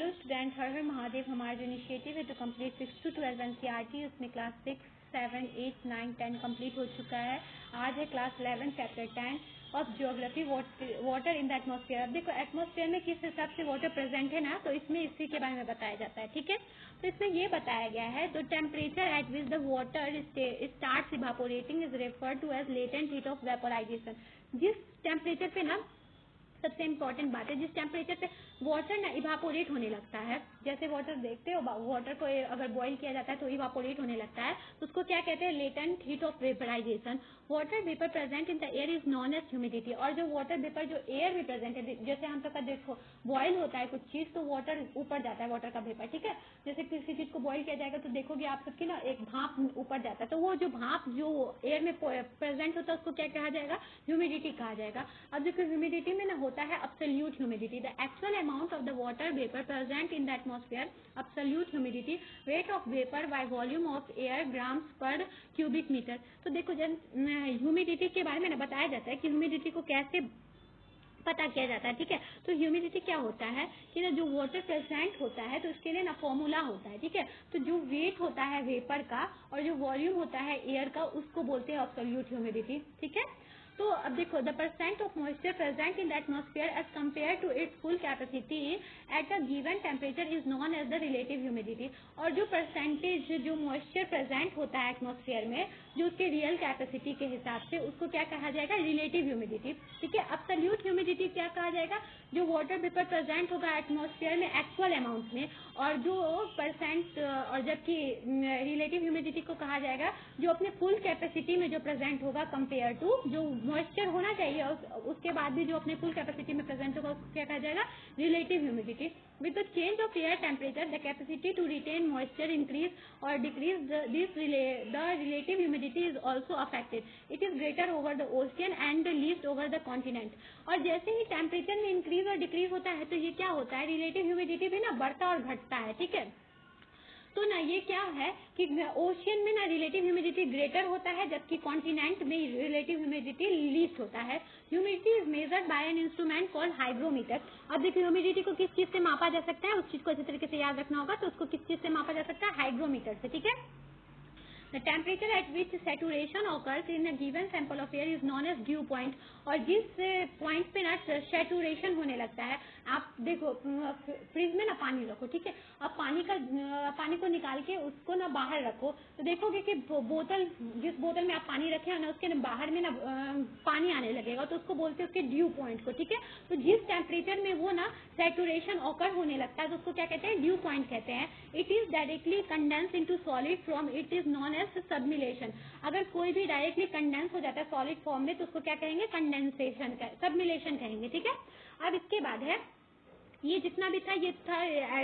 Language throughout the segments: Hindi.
हेलो स्टूडेंट, हर हर महादेव। हमारा जो इनिशिएटिव है टू कंप्लीट 6 to 12 एनसीईआरटी, उसमें क्लास 6, 7, 8, 9, 10 कंप्लीट हो चुका है। आज है class 11 chapter 10 of geography, water in the atmosphere. अब देखो एटमॉस्फेयर में किस हिसाब से वाटर प्रेजेंट है ना, तो इसमें इसी के बारे में बताया जाता है। ठीक है, तो इसमें ये बताया गया है, तो temperature at which the water starts evaporating is referred to as latent heat of vaporisation. जिस टेम्परेचर पे ना, सबसे इम्पोर्टेंट बात है, जिस टेम्परेचर पे वाटर ना इवापोरेट होने लगता है, जैसे वाटर देखते हो, वाटर को अगर बॉईल किया जाता है तो इवापोरेट होने लगता है, तो उसको क्या कहते हैं? Latent heat of vaporisation. Water vapour present in the air is known as humidity. और जो वाटर वेपर जो एयर में प्रेजेंट है, जैसे हम सबका देखो बॉयल होता है कुछ चीज तो वाटर ऊपर जाता है, वाटर का वेपर। ठीक है, जैसे किसी चीज को बॉईल किया जाएगा तो देखोगे आप सबकी ना एक भाप ऊपर जाता है, तो वो जो भाप जो एयर में प्रेजेंट होता है उसको क्या कहा जाएगा? ह्यूमिडिटी कहा जाएगा। अब देखो ह्यूमिडिटी में ना होता है absolute humidity, the actual amount of the water vapour present in the atmosphere. Absolute humidity, weight of vapour by volume of air grams पर क्यूबिक मीटर। तो देखो जब ह्यूमिडिटी के बारे में ना बताया जाता है कि ह्यूमिडिटी को कैसे पता किया जाता है। ठीक है, तो ह्यूमिडिटी क्या होता है कि ना जो वाटर प्रेजेंट होता है तो उसके लिए ना फॉर्मूला होता है। ठीक है, तो जो वेट होता है वेपर का और जो वॉल्यूम होता है एयर का, उसको बोलते हैं एब्सोल्यूट ह्यूमिडिटी। ठीक है, तो अब देखो the percent of moisture present in the atmosphere as compared to its full capacity at a given temperature is known as the relative humidity. और जो परसेंटेज जो मॉइस्चर प्रेजेंट होता है एटमॉस्फेयर में, जो उसके रियल कैपेसिटी के हिसाब से, उसको क्या कहा जाएगा? Relative humidity. ठीक है, एब्सोल्यूट ह्यूमिडिटी क्या कहा जाएगा? जो वाटर वेपर प्रेजेंट होगा एटमॉस्फेयर में एक्चुअल अमाउंट में, और जो परसेंट, और जबकि रिलेटिव ह्यूमिडिटी को कहा जाएगा जो अपने फुल कैपेसिटी में जो प्रेजेंट होगा कंपेयर टू जो मॉइस्चर होना चाहिए, उसके बाद भी जो अपने फुल कैपेसिटी में प्रेजेंट होगा उसको क्या कहा जाएगा? Relative humidity. With the change of air temperature the capacity to retain moisture increase और decrease, the relative humidity is also affected. It is greater over the ocean and least over the continent. और जैसे ही टेम्परेचर में इंक्रीज और डिक्रीज होता है तो ये क्या होता है? रिलेटिव ह्यूमिडिटी भी ना बढ़ता और घटता है। ठीक है, तो ना ये क्या है कि ओशियन में ना रिलेटिव ह्यूमिडिटी ग्रेटर होता है, जबकि कॉन्टिनेंट में रिलेटिव ह्यूमिडिटी लीस्ट होता है। Humidity is measured by an instrument called hygrometer. अब देखिए ह्यूमिडिटी को किस चीज से मापा जा सकता है, उस चीज को अच्छी तरीके से याद रखना होगा। तो उसको किस चीज से मापा जा सकता है? हाइग्रोमीटर से। ठीक है, The temperature at which saturation occurs in a given sample of air is known as dew point। और जिस पॉइंट पे ना सैचुरेशन होने लगता है, आप देखो फ्रिज में ना पानी रखो। ठीक है, अब पानी को निकाल के उसको ना बाहर रखो, तो देखोगे कि बोतल, जिस बोतल में आप पानी रखे हो ना, उसके ना बाहर में ना पानी आने लगेगा, तो उसको बोलते हैं उसके ड्यू पॉइंट को। ठीक है, तो जिस टेम्परेचर में वो ना सैचुरेशन ऑकर होने लगता है तो उसको क्या कहते हैं? ड्यू पॉइंट कहते हैं। It is directly condense into solid from it is known as sublimation. अगर कोई भी डायरेक्टली कंडेंस हो जाता है सॉलिड फॉर्म में तो उसको क्या कहेंगे? कंडेंसेशन, सबमिलेशन कहेंगे। ठीक है, अब इसके बाद है ये जितना भी था, ये था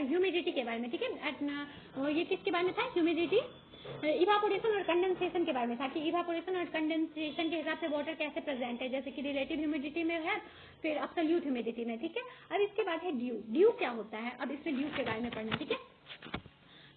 ह्यूमिडिटी के बारे में। ठीक है, ये किसके बारे में था? ह्यूमिडिटी, इवापोरेशन और कंडेंसेशन के बारे में था कि इवापोरेशन और कंडेंसेशन के हिसाब से वाटर कैसे प्रेजेंट है, जैसे कि रिलेटिव ह्यूमिडिटी में है, फिर एब्सोल्यूट ह्यूमिडिटी में। ठीक है, अब इसके बाद है ड्यू। ड्यू क्या होता है? अब इसमें ड्यू के बारे में पढ़ना। ठीक है,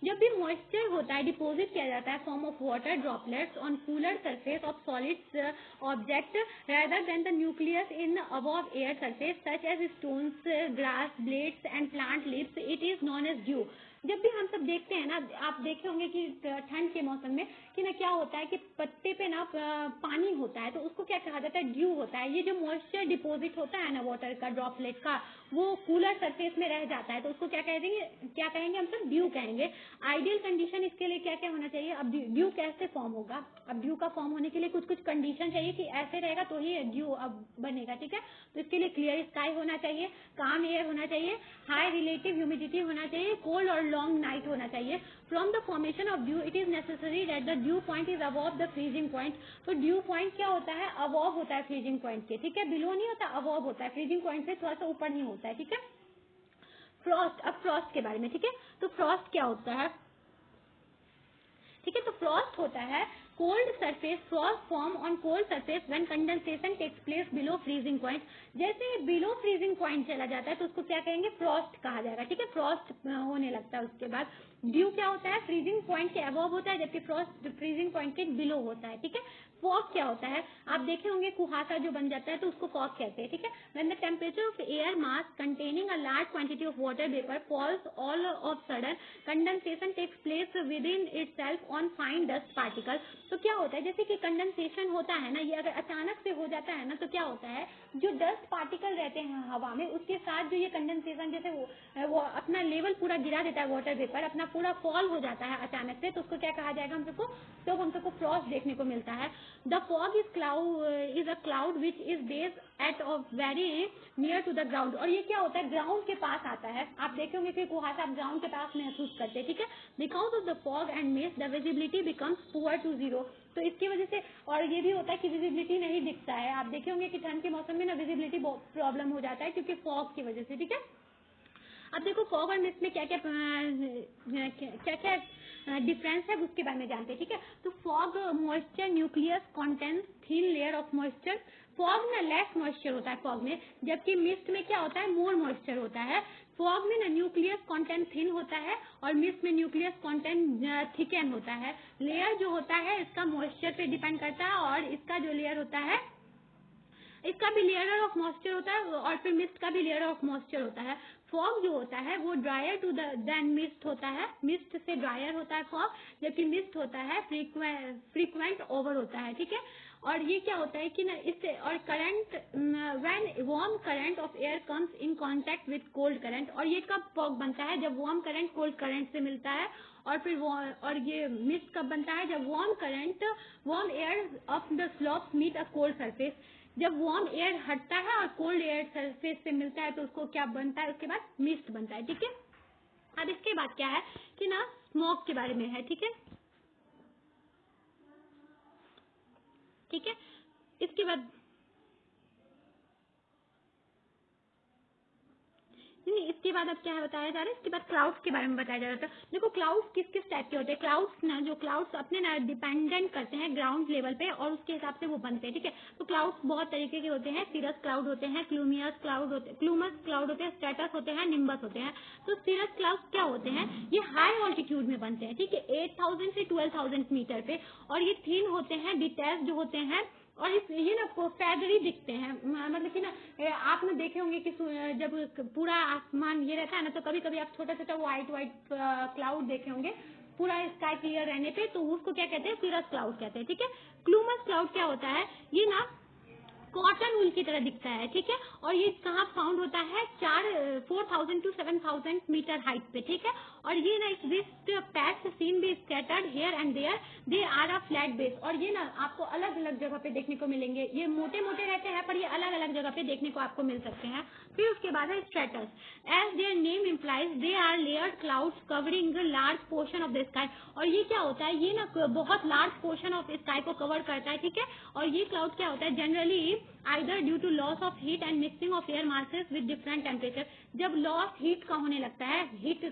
जब भी मॉइस्चर होता है डिपोजिट किया जाता है form of water droplets on cooler surface of solids object rather than the nucleus in above air surface such as stones, grass blades and plant leaves, it is known as dew। जब भी हम सब देखते हैं ना, आप देखे होंगे कि ठंड के मौसम में कि ना क्या होता है कि पत्ते पे ना पानी होता है, तो उसको क्या कहा जाता है? ड्यू होता है। ये जो मॉइस्चर डिपोजिट होता है ना वाटर का ड्रॉपलेट का, वो कूलर सरफेस में रह जाता है, तो उसको क्या कहेंगे हम सब? ड्यू कहेंगे। आइडियल कंडीशन इसके लिए क्या क्या होना चाहिए? अब ड्यू कैसे फॉर्म होगा? अब ड्यू का फॉर्म होने के लिए कुछ कुछ कंडीशन चाहिए कि ऐसे रहेगा तो ही ड्यू अब बनेगा। ठीक है, तो इसके लिए क्लियर स्काई होना चाहिए, काम एयर होना चाहिए, हाई रिलेटिव ह्यूमिडिटी होना चाहिए, कोल्ड और लॉन्ग नाइट होना चाहिए। From the formation of due it is necessary that the due point is above the freezing point. तो ड्यू पॉइंट क्या होता है? अबव होता है फ्रीजिंग पॉइंट के। ठीक है, बिलो नहीं होता, अबव होता है, फ्रीजिंग पॉइंट से थोड़ा सा ऊपर नहीं होता है। ठीक है, फ्रॉस्ट। अब फ्रॉस्ट के बारे में। ठीक है, तो फ्रॉस्ट क्या होता है? ठीक है, तो फ्रॉस्ट होता है cold surface, frost form on cold surface when condensation takes place below freezing point. जैसे बिलो फ्रीजिंग पॉइंट चला जाता है तो उसको क्या कहेंगे? फ्रॉस्ट कहा जाएगा। ठीक है, फ्रॉस्ट होने लगता है। उसके बाद ड्यू क्या होता है? फ्रीजिंग पॉइंट के अबव होता है, जबकि फ्रॉस्ट फ्रीजिंग पॉइंट के बिलो होता है। ठीक है, फॉग क्या होता है, आप देखे होंगे कुहासा जो बन जाता है तो उसको फॉग कहते हैं, ठीक है। When the temperature of air mass containing a large quantity of water vapour falls all of sudden, condensation takes place within itself on fine dust particle. तो क्या होता है, जैसे कि कंडेंसेशन होता है ना, ये अगर अचानक से हो जाता है ना तो क्या होता है, जो डस्ट पार्टिकल रहते हैं हवा में उसके साथ जो ये कंडेंसेशन जैसे वो अपना लेवल पूरा गिरा देता है, वाटर वेपर अपना पूरा फॉल हो जाता है अचानक से, तो उसको क्या कहा जाएगा हम सबको, तो हम सबको फ्रॉस्ट देखने को मिलता है। The fog is a cloud which is based at very near to the ground. और ये क्या होता है, ग्राउंड के पास आता है, आप देखेंगे कि कुहासा आप ग्राउंड के पास महसूस करते हैं, ठीक है। Because of the fog and mist the visibility becomes poor to zero. तो इसकी वजह से, और ये भी होता है कि विजिबिलिटी नहीं दिखता है, आप देखे होंगे कि ठंड के मौसम में ना विजिबिलिटी बहुत प्रॉब्लम हो जाता है क्योंकि फॉग की वजह से, ठीक है। अब देखो फॉग और मिस्ट में क्या क्या डिफरेंस है उसके बारे में जानते हैं, ठीक है। तो fog moisture nucleus content thin layer of moisture. Fog में लेस मॉइस्चर होता है फॉग में, जबकि मिस्ट में क्या होता है, मोर मॉइस्चर होता है। फॉग में ना न्यूक्लियस कंटेंट थिन होता है और मिस्ट में न्यूक्लियस कंटेंट थिकन होता है। लेयर जो होता है इसका मॉइस्चर पे डिपेंड करता है, और इसका जो लेयर होता है इसका भी लेयर ऑफ मॉइस्चर होता है, और फिर मिस्ट का भी लेयर ऑफ मॉइस्चर होता है। फॉग जो होता है वो ड्रायर टू देन मिस्ट होता है, मिस्ट से ड्रायर होता है फॉग, जबकि मिस्ट होता है फ्रीक्वेंट ओवर होता है, ठीक है। और ये क्या होता है कि ना इससे, और current when warm current of air comes in contact with cold current. और ये कब फॉग बनता है, जब वार्म करंट कोल्ड करंट से मिलता है। और फिर और ये मिस्ट कब बनता है, जब warm air of the slopes meet a cold surface. जब वार्म एयर हटता है और कोल्ड एयर सरफेस से मिलता है तो उसको क्या बनता है, उसके बाद मिस्ट बनता है, ठीक है। अब इसके बाद क्या है कि ना स्मोक के बारे में है, ठीक है, ठीक है। इसके बाद नहीं, इसके बाद अब क्या है बताया जा रहा है, इसके बाद क्लाउड्स के बारे में बताया जा रहा था। देखो क्लाउड्स किस किस टाइप के होते हैं, क्लाउड्स ना, जो क्लाउड्स अपने ना डिपेंडेंट करते हैं ग्राउंड लेवल पे और उसके हिसाब से वो बनते हैं, ठीक है। तो क्लाउड्स बहुत तरीके के होते हैं, सीरस क्लाउड होते हैं, क्लूमस क्लाउड होते हैं, स्ट्रेटस होते हैं, निम्बस होते हैं। तो सीरस क्लाउड्स क्या होते हैं, ये हाई ऑल्टीट्यूड में बनते हैं, ठीक है, 8000 से 12000 मीटर पे, और ये थिन होते हैं, डिटेच जो होते हैं, और ये ना फैदरी दिखते हैं, मतलब कि ना आप ना देखे होंगे कि जब पूरा आसमान ये रहता है ना तो कभी कभी आप छोटा छोटा व्हाइट क्लाउड देखे होंगे पूरा स्काई क्लियर रहने पे, तो उसको क्या कहते हैं, सीरस क्लाउड कहते हैं, ठीक है। क्लूमस क्लाउड क्या होता है, ये ना कॉटन वूल की तरह दिखता है, ठीक है। और ये कहाँ फाउंड होता है, 4000 to 7000 मीटर हाइट पे, ठीक है। और ये ना this patch seen be scattered here and there, they are a flat base. और ये ना आपको अलग अलग जगह पे देखने को मिलेंगे, ये मोटे मोटे रहते हैं पर ये अलग अलग जगह पे देखने को आपको मिल सकते हैं। फिर उसके बाद है stratus, as their name implies they are layered clouds covering large portion of the sky. और ये क्या होता है, ये ना बहुत लार्ज पोर्शन ऑफ स्काई को कवर करता है, ठीक है। और ये क्लाउड क्या होता है, generally either due to loss of heat and mixing of air masses with different temperature. जब लॉस हीट का होने लगता है, हीट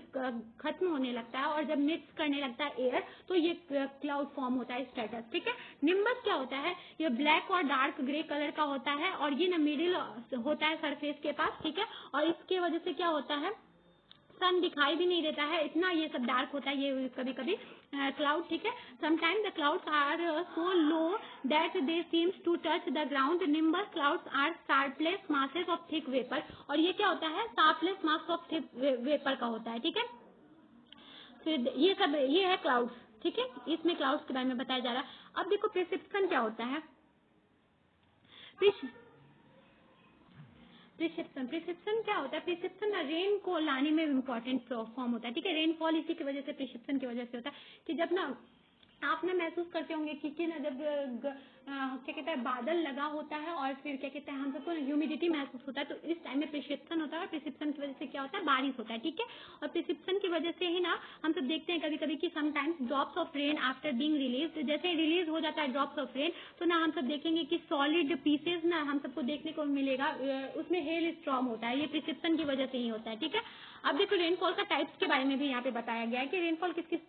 खत्म होने लगता है और जब मिक्स करने लगता है एयर, तो ये क्लाउड फॉर्म होता है स्ट्रेटस, ठीक है। निम्बस क्या होता है, ये ब्लैक और डार्क ग्रे कलर का होता है और ये ना मिडिल होता है सरफेस के पास, ठीक है। और इसके वजह से क्या होता है, सन दिखाई भी नहीं देता है, इतना ये सब डार्क होता है ये कभी कभी क्लाउड, ठीक है। Sometime the clouds are so low that they seems to touch the ground. Nimbus clouds are shapeless masses of thick vapour. और ये क्या होता है, shapeless mass of thick vapour का होता है, ठीक है। फिर ये है क्लाउड्स, ठीक है, इसमें क्लाउड्स के बारे में बताया जा रहा है। अब देखो प्रिसिप्शन क्या होता है, प्रिसिप्शन क्या होता है, प्रिसिप्शन रेन को लाने में इम्पोर्टेंट फॉर्म होता है, ठीक है। रेनफॉल इसी की वजह से, प्रिसिप्शन की वजह से होता है कि जब ना आप ना महसूस करते होंगे कि ना जब क्या कहते हैं बादल लगा होता है और फिर क्या कहते हैं हम सबको ह्यूमिडिटी महसूस होता है, तो इस टाइम में प्रिसिप्शन होता है। और प्रिसिप्शन की वजह से क्या होता है, बारिश होता है, ठीक है। और प्रिसिप्शन की वजह से ही ना हम सब देखते हैं कभी कभी कि sometimes drops of rain after being release, जैसे रिलीज हो जाता है ड्रॉप्स ऑफ रेन, तो ना हम सब देखेंगे कि सॉलिड पीसेज ना हम सबको देखने को मिलेगा, उसमें हेल स्टॉर्म होता है, ये प्रिसिप्शन की वजह से ही होता है, ठीक है। अब देखो रेनफॉल का टाइप्स के बारे में भी यहाँ पे बताया गया है कि रेनफॉल किस किस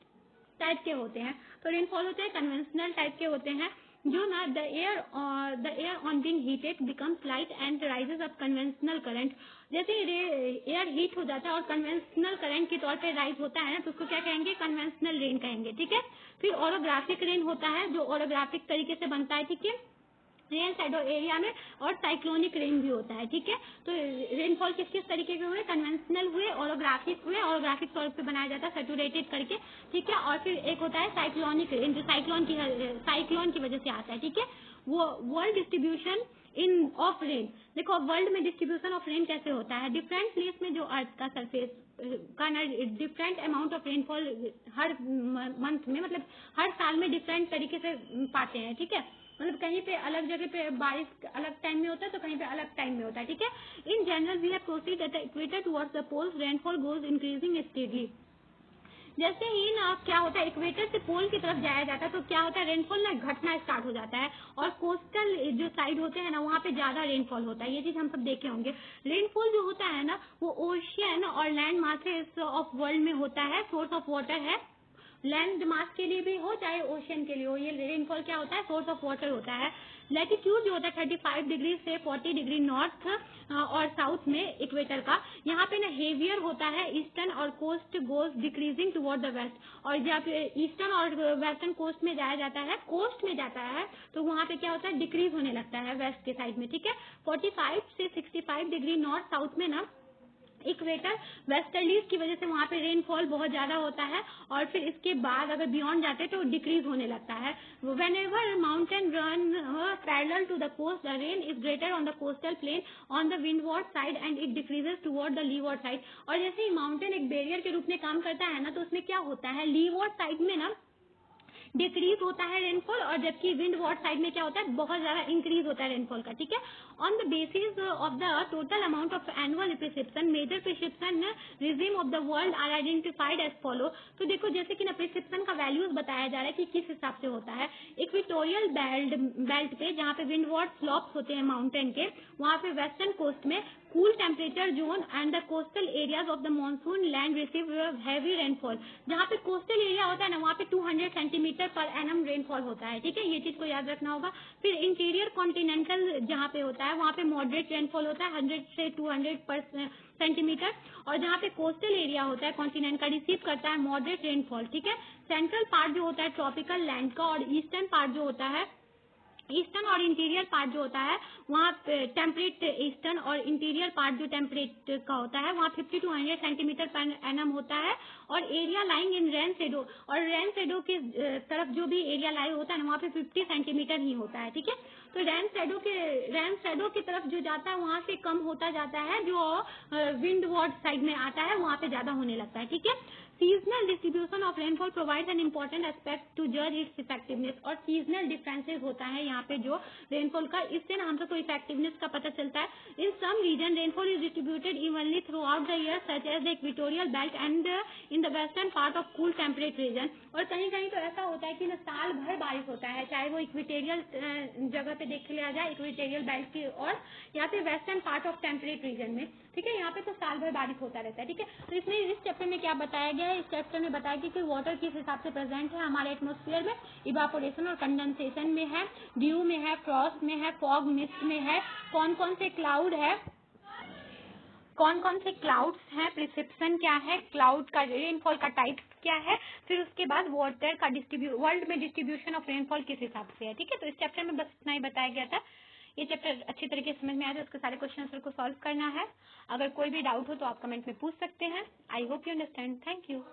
टाइप के होते हैं। तो रेनफॉल होते हैं कन्वेंशनल टाइप के होते हैं, जो ना the air on being heated becomes light and rises up conventional current. जैसे एयर हीट हो जाता है और कन्वेंशनल करंट के तौर पे राइज होता है ना, तो उसको क्या कहेंगे, कन्वेंशनल रेन कहेंगे, ठीक है। फिर ओरोग्राफिक रेन होता है जो ओरोग्राफिक तरीके से बनता है, ठीक है, रेन शैडो एरिया में, और साइक्लोनिक रेन भी होता है, ठीक है। तो रेनफॉल किस किस तरीके के हुए, कन्वेंशनल हुए, ओरोग्राफिक हुए, ओरोग्राफिक तौर पे बनाया जाता है सैचुरेटेड करके, ठीक है। और फिर एक होता है साइक्लोनिक रेन जो साइक्लोन की वजह से आता है, ठीक है। वो world distribution in of rain, देखो वर्ल्ड में डिस्ट्रीब्यूशन ऑफ रेन कैसे होता है, डिफरेंट प्लेस में जो अर्थ का सरफेस का ना different amount of rainfall her month में, मतलब हर साल में डिफरेंट तरीके से पाते हैं, ठीक है। मतलब कहीं पे अलग जगह पे बारिश अलग टाइम में होता है तो कहीं पे अलग टाइम में होता है, ठीक है। In general we have proceed at the equator towards the poles, rainfall goes increasing steadily. जैसे ही ना क्या होता है, इक्वेटर से पोल की तरफ जाया जाता है तो क्या होता है, रेनफॉल ना घटना स्टार्ट हो जाता है, और कोस्टल जो साइड होते हैं ना वहाँ पे ज्यादा रेनफॉल होता है। ये चीज हम सब देखे होंगे। रेनफॉल जो होता है ना वो ओशियन और लैंड मासेस ऑफ वर्ल्ड में होता है, सोर्स ऑफ वाटर है, लैंड मास के लिए भी हो चाहे ओशियन के लिए हो, ये रेनफॉल क्या होता है, सोर्स ऑफ वाटर होता है। लैटिट्यूड जो होता है 35 डिग्री से 40 डिग्री नॉर्थ और साउथ में इक्वेटर का, यहाँ पे ना हेवियर होता है ईस्टर्न, और coast goes decreasing toward the west. और जब ईस्टर्न और वेस्टर्न कोस्ट में जाया जाता है, कोस्ट में जाता है, तो वहाँ पे क्या होता है, डिक्रीज होने लगता है वेस्ट के साइड में, ठीक है। 45 से 65 डिग्री नॉर्थ साउथ में ना इक्वेटर वेस्टर्लीज की वजह से वहाँ पे रेनफॉल बहुत ज्यादा होता है, और फिर इसके बाद अगर बियॉन्ड जाते हैं तो डिक्रीज होने लगता है। whenever mountain run parallel to the coast, the rain is greater on the coastal plain on the windward side and it decreases toward the leeward side। और जैसे ही माउंटेन एक बैरियर के रूप में काम करता है ना, तो उसमें क्या होता है, लीवॉर्ड साइड में ना डिक्रीज होता है रेनफॉल, और जबकि विंड वार्ड साइड में क्या होता है, बहुत ज्यादा इंक्रीज होता है रेनफॉल का, ठीक है। On the basis of the total amount of annual precipitation, major precipitation regime of the world are identified as follow. तो देखो जैसे कि ना प्रिसिप्शन का वैल्यूज बताया जा रहा है कि किस हिसाब से होता है। इक्वेटोरियल बेल्ट पे जहाँ पे विंड वार्ड स्लॉप्स होते हैं माउंटेन के, वहाँ पे वेस्टर्न कोस्ट में cool temperature zone and the coastal areas of the monsoon land receive heavy rainfall. जहाँ पे कोस्टल एरिया होता है ना वहाँ पे 200 सेंटीमीटर पर एनम रेनफॉल होता है, ठीक है, ये चीज को याद रखना होगा। फिर इंटीरियर कॉन्टिनेंटल जहाँ पे होता है वहाँ पे मॉडरेट रेनफॉल होता है 100 से 200 पर सेंटीमीटर, और जहाँ पे कोस्टल एरिया होता है कॉन्टिनेंट का रिसीव करता है मॉडरेट रेनफॉल, ठीक है। सेंट्रल पार्ट जो होता है ट्रॉपिकल लैंड का, और ईस्टर्न पार्ट जो होता है, ईस्टर्न और इंटीरियर पार्ट जो होता है वहाँ टेम्परेट, ईस्टर्न और इंटीरियर पार्ट जो टेम्परेट का होता है वहाँ 50 to 100 सेंटीमीटर पर एनम होता है। और area lying in rain shadow, और रेन शेडो की तरफ जो भी एरिया लाई होता है ना वहाँ पे 50 सेंटीमीटर ही होता है, ठीक है। तो रेन शेडो की तरफ जो जाता है वहाँ से कम होता जाता है, जो विंड वार्ड साइड में आता है वहाँ पे ज्यादा होने लगता है, ठीक है। Seasonal distribution of rainfall provides an important aspect to जज इट्स इफेक्टिवनेस, और सीजनल डिफरेंसेस होता है यहाँ पे जो रेनफॉल का, इससे ना हम सबको इफेक्टिवनेस का पता चलता है। In some region rainfall is distributed evenly throughout the year such as the equatorial belt and in the western part of cool temperate region. और कहीं कहीं तो ऐसा होता है कि ना साल भर बारिश होता है, चाहे वो इक्वेटोरियल जगह पे देख लिया जाए, इक्वेटोरियल बेल्ट की, और यहाँ पे western part of temperate region में, ठीक है, यहाँ पे तो साल भर बारिश होता रहता है, ठीक है। तो इसमें इस चैप्टर में क्या बताया गया है, इस चैप्टर में बताया गया कि वाटर किस हिसाब से प्रेजेंट है हमारे एटमॉस्फेयर में, इवापोरेशन और कंडेंसेशन में है, ड्यू में है, फ्रॉस्ट में है, फॉग मिस्ट में है, कौन कौन से क्लाउड है, कौन कौन से क्लाउड्स हैं, प्रिसिप्शन क्या है, क्लाउड का रेनफॉल का टाइप क्या है, फिर उसके बाद वाटर का वर्ल्ड में डिस्ट्रीब्यूशन ऑफ रेनफॉल किस हिसाब से है, ठीक है। तो इस चैप्टर में बस इतना ही बताया गया था। ये चैप्टर अच्छी तरीके से समझ में आ जाए, उसके सारे क्वेश्चन आंसर को सॉल्व करना है। अगर कोई भी डाउट हो तो आप कमेंट में पूछ सकते हैं। I hope you understand. Thank you.